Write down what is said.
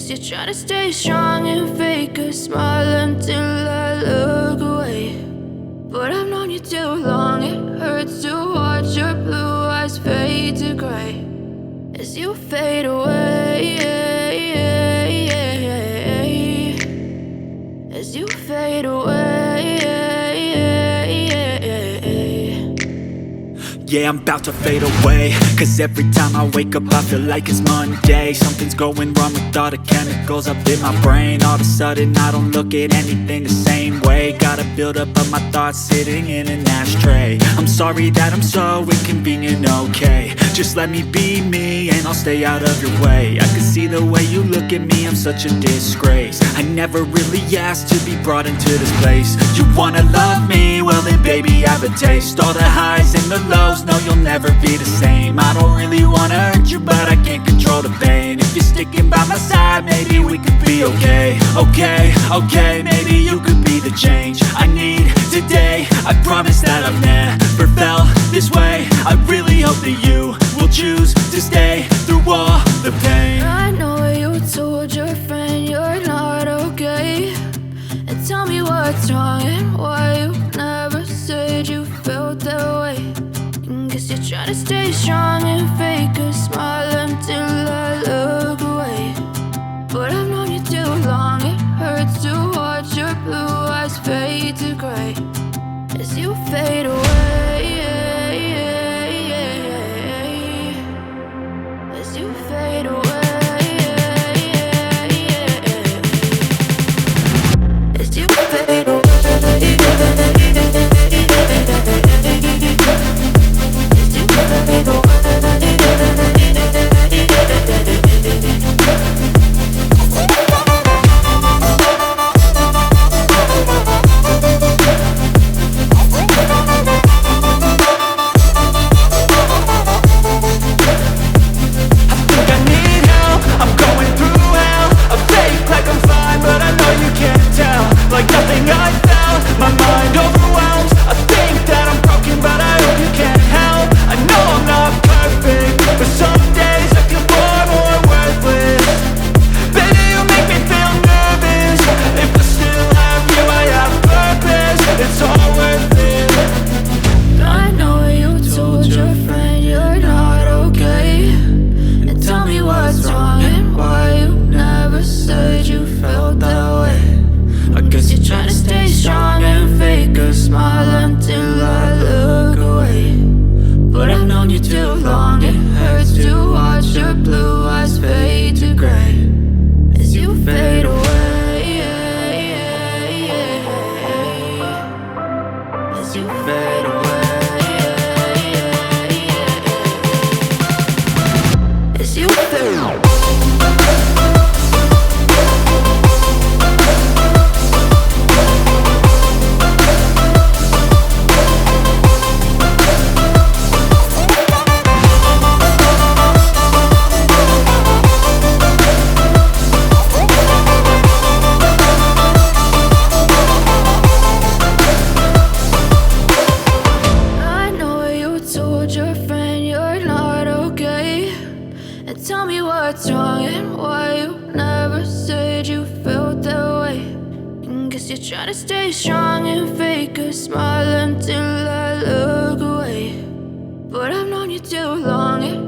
Guess you're trying to stay strong and fake a smile until I look away. But I've known you too long, it hurts to watch your blue eyes fade to gray as you fade away, as you fade away. Yeah, I'm about to fade away, cause every time I wake up I feel like it's Monday. Something's going wrong with all the chemicals up in my brain. All of a sudden I don't look at anything the same way. Gotta build up of my thoughts sitting in an ashtray. I'm sorry that I'm so inconvenient, okay. Just let me be me and I'll stay out of your way. I can see the way you look at me, I'm such a disgrace. I never really asked to be brought into this place. You wanna love me? Well then baby have a taste. All the highs and the lows, no you'll never be the same. I don't really wanna hurt you but I can't control the pain. If you're sticking by my side maybe we could be okay. Okay, maybe you could be the change I need today. I promise that I've never felt this way. I really hope that you will choose to stay through all the pain. I know you told your friend you're not okay, and tell me what's wrong and why you never said you felt that way. Guess you're trying to stay strong and fake a smile until I look away. But I've known you too long, it hurts to watch your blue eyes fade to gray as you fade away, as you fade away, as you fade away. Tell me what's wrong and why you never said you felt that way. Guess you're trying to stay strong and fake a smile until I look away. But I've known you too long, it